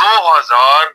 2000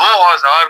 2000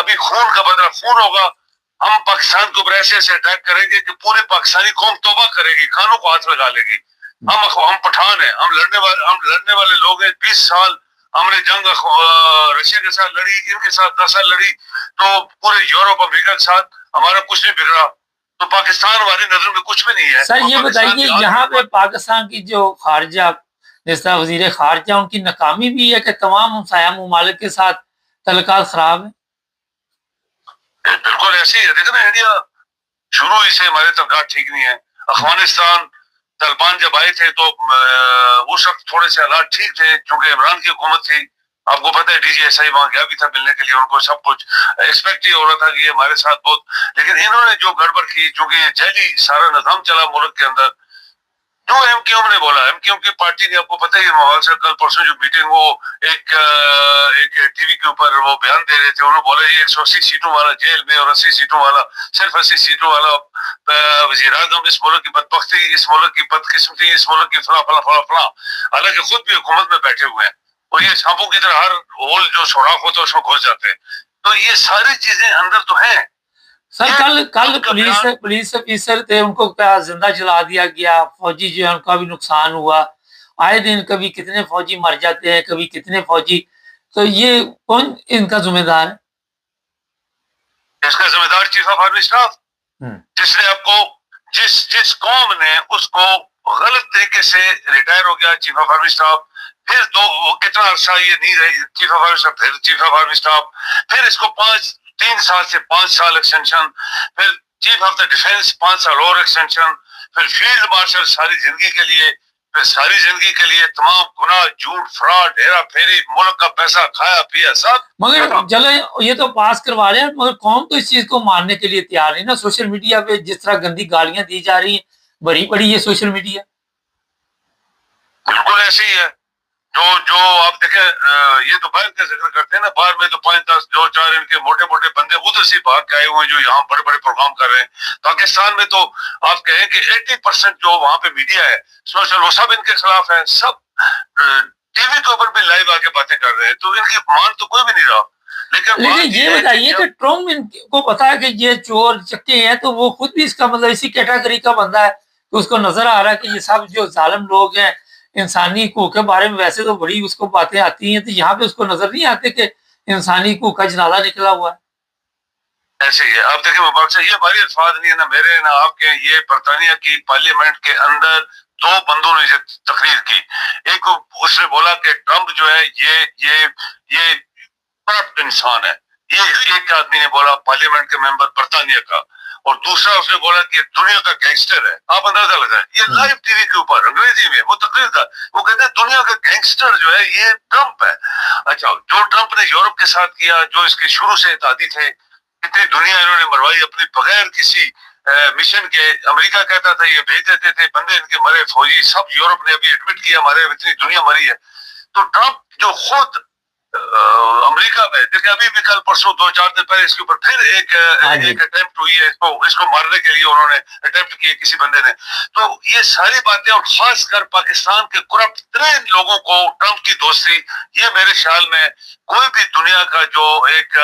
ابھی خون کا بدلہ خون ہوگا. ہم پاکستان کے اوپر ایسے ایسے اٹیک کریں گے کہ پوری پاکستانی قوم توبہ کرے گی, کانوں کو ہاتھ لگا لے گی. ہم پٹھان ہیں, ہم لڑنے والے لوگ ہیں. 20 سال ہم نے جنگ رشیا کے ساتھ لڑی, ان کے ساتھ 10 سال لڑی, تو پورے یورپ امریکہ کے ساتھ ہمارا کچھ نہیں بگڑا. تو پاکستان ہماری نظر میں کچھ بھی نہیں ہے. سر یہ بتائیے یہاں پہ پاکستان کی جو خارجہ جس طرح وزیر خارجہ, ان کی ناکامی بھی ہے کہ تمام ہمسایہ ممالک کے ساتھ تعلقات خراب ہیں؟ بالکل ایسے ہی ہے. دیکھیں نا, انڈیا شروع ہی سے ہمارے تعلقات ٹھیک نہیں ہے. افغانستان طالبان جب آئے تھے تو اس وقت تھوڑے سے حالات ٹھیک تھے کیونکہ عمران کی حکومت تھی. آپ کو پتہ ہے ڈی جی ایس آئی وہاں گیا بھی تھا ملنے کے لیے, ان کو سب کچھ ایکسپیکٹ ہی ہو رہا تھا کہ یہ ہمارے ساتھ بہت, لیکن انہوں نے جو گڑبڑ کی, چونکہ یہ جعلی سارا نظام چلا ملک کے اندر. جو ایم کیو ایم نے بولا, ایم کیو ایم کی پارٹی نے, آپ کو پتہ ہی ہے موبائل سے کل پرسوں جو میٹنگ وہ ایک ٹی وی کے اوپر وہ بیان دے رہے تھے, انہوں نے بولا یہ 180 سیٹوں والا جیل میں اور 80 سیٹوں والا, صرف 80 سیٹوں والا وزیر اعظم, اس ملک کی بدبختی, اس ملک کی بدقسمتی, اس ملک کی فلاں فلاں فلاں فلاں. حالانکہ خود بھی حکومت میں بیٹھے ہوئے ہیں اور یہ سانپوں کی طرح ہر ہول جو سوراخ ہوتا ہے اس میں گھس جاتے ہیں. تو یہ ساری چیزیں اندر تو ہیں. سر کل پولیس افیسر تھے, ان کو کیا زندہ جلا دیا گیا, فوجی جو ہے ان کا بھی نقصان ہوا. آئے دن کبھی کتنے فوجی مر جاتے ہیں, کبھی کتنے فوجی, تو یہ کون ان کا ذمہ دار ہے؟ اس کا ذمہ دار چیف آف آرمی اسٹاف, جس نے آپ کو جس قوم نے اس کو غلط طریقے سے ریٹائر ہو گیا چیف آف آرمی اسٹاف, پھر کتنا عرصہ یہ نہیں رہے چیف آف آرمی اسٹاف, پھر چیف آف آرمی اسٹاف, پھر اس کو 3 سال سے 5 سال ایکسٹینشن, پھر چیف آف دا ڈیفینس 5 سال اور ایکسٹینشن, پھر فیلڈ مارشل ساری زندگی کے لیے, پھر ساری زندگی کے لیے تمام گناہ, جھوٹ, فراڈ, ہیرا پھیری, ملک کا پیسہ کھایا پیا سب. مگر چلے یہ تو پاس کروا رہے ہیں, مگر قوم تو اس چیز کو ماننے کے لیے تیار نہیں نا. سوشل میڈیا پہ جس طرح گندی گالیاں دی جا رہی ہیں, بڑی بڑی یہ سوشل میڈیا بالکل ایسے ہی ہے. جو آپ دیکھیں, یہ تو باہر کا ذکر کرتے ہیں نا, باہر میں تو 5-10 2-4 ان کے موٹے موٹے بندے ادھر سے بھاگ کے آئے ہوئے ہیں جو یہاں بڑے بڑے پروگرام کر رہے ہیں. پاکستان میں تو آپ کہیں کہ 80% جو وہاں پہ میڈیا ہے سوشل, وہ سب ان کے خلاف ہے. سب ٹی وی کے اوپر بھی لائیو آ کے باتیں کر رہے ہیں, تو ان کی مان تو کوئی بھی نہیں رہا. لیکن یہ بتائیے کہ ٹرمپ ان کو پتا ہے کہ یہ چور چکے ہیں, تو وہ خود بھی اس کا مطلب اسی کیٹیگری کا بندہ ہے, تو اس کو نظر آ رہا ہے کہ یہ سب جو ظالم لوگ ہیں, انسانی حقوق کے بارے میں ویسے تو بڑی اس کو باتیں آتی ہیں, تو یہاں پہ اس کو نظر نہیں آتے کہ انسانی حقوق کا جنازہ نکلا ہوا ہے. ایسے ہی ہے. آپ دیکھیں مبارک سے, یہ ہماری الفاظ نہیں ہے نا میرے نہ آپ کے, یہ برطانیہ کی پارلیمنٹ کے اندر 2 بندوں نے تقریر کی. ایک اس نے بولا کہ ٹرمپ جو ہے یہ کرپٹ انسان ہے. یہ ایک آدمی نے بولا, پارلیمنٹ کے ممبر برطانیہ کا, اور دوسرا اس نے بولا کہ دنیا کا گینگسٹر ہے. آپ اندازہ لگائیں, یہ لائیو ٹی وی کے اوپر انگریزی میں وہ تقریر تھا. وہ کہتے ہیں دنیا کا گینگسٹر جو ہے یہ ٹرمپ ہے. اچھا, جو ٹرمپ نے یورپ کے ساتھ کیا, جو اس کے شروع سے اتحادی تھے, کتنی دنیا انہوں نے مروائی اپنی بغیر کسی مشن کے. امریکہ کہتا تھا یہ بھیج دیتے تھے بندے, ان کے مرے فوجی سب یورپ نے ابھی ایڈمٹ کیا ہمارے اتنی دنیا مری ہے. تو ٹرمپ جو خود امریکہ میں دیکھیں, ابھی بھی کل پرسوں 2-4 دن پہلے اس کے اوپر پھر ایک اٹیمپٹ ہوئی ہے, اس کو مارنے کے لیے انہوں نے اٹیمپٹ کیے کسی بندے نے. تو یہ ساری باتیں, اور خاص کر پاکستان کے کرپٹ ترین لوگوں کو ٹرمپ کی دوستی, یہ میرے خیال میں کوئی بھی دنیا کا جو ایک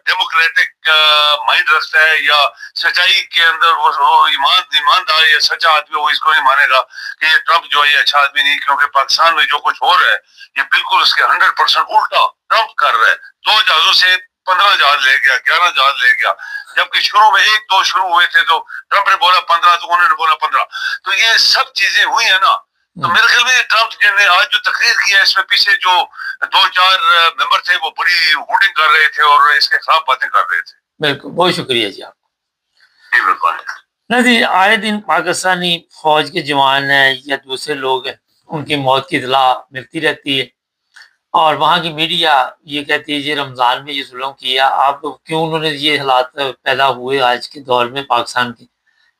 ڈیموکریٹک مائنڈ رکھتا ہے یا سچائی کے اندر وہ ایماندار یا سچا آدمی, وہ اس کو نہیں مانے گا کہ یہ ٹرمپ جو ہے یہ اچھا آدمی نہیں. کیونکہ پاکستان میں جو کچھ ہو رہا ہے یہ بالکل اس کے 100% الٹا ٹرمپ کر رہا ہے. 2 جہازوں سے 15 جہاز لے گیا, 11 جہاز لے گیا, جبکہ شروع میں 1-2 شروع ہوئے تھے تو ٹرمپ نے بولا 15, تو انہوں نے بولا 15. تو یہ سب چیزیں ہوئی ہیں نا. تو میرے خیال میں ٹرمپ نے آج جو تقریر کیا ہے, اس میں پیچھے جو 2-4 ممبر تھے وہ بڑی ہوٹنگ کر رہے تھے اور اس کے خلاف باتیں کر رہے تھے. بالکل, بہت شکریہ جی آپ کو. جی بالکل. نہیں جی, آئے دن پاکستانی فوج کے جوان ہیں یا دوسرے لوگ ہیں, ان کی موت کی اطلاع ملتی رہتی ہے, اور وہاں کی میڈیا یہ کہتی ہے یہ رمضان میں یہ ظلم کیا. آپ کیوں انہوں نے یہ حالات پیدا ہوئے آج کے دور میں پاکستان کے,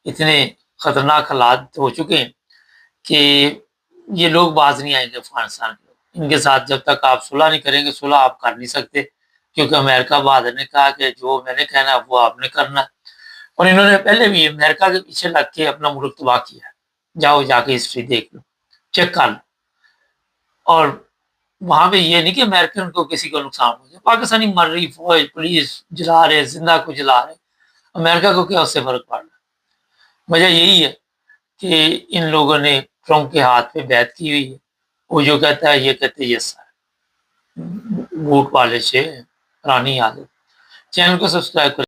اتنے خطرناک حالات ہو چکے ہیں کہ یہ لوگ باز نہیں آئیں گے افغانستان کے. ان کے ساتھ جب تک آپ صلح نہیں کریں گے, صلح آپ کر نہیں سکتے, کیونکہ امریکہ بہادر نے کہا کہ جو میں نے کہنا وہ آپ نے کرنا. اور انہوں نے پہلے بھی امریکہ کے پیچھے لگ کے اپنا ملک تباہ کیا. جاؤ جا کے ہسٹری دیکھ لو, چیک کر لو. اور وہاں پہ یہ نہیں کہ امریکن کو کسی کو نقصان ہو جائے, پاکستانی مر رہی، فوج پولیس جلا رہے، زندہ کو جلا رہے، امریکہ کو کیا اس سے فرق پڑ رہا ہے؟ وجہ یہی ہے کہ ان لوگوں نے ٹرمپ کے ہاتھ پہ بیعت کی ہوئی ہے. وہ جو کہتا ہے یہ کہتے یس سر، ووٹ والے سے پرانی عادت. چینل کو سبسکرائب کریں.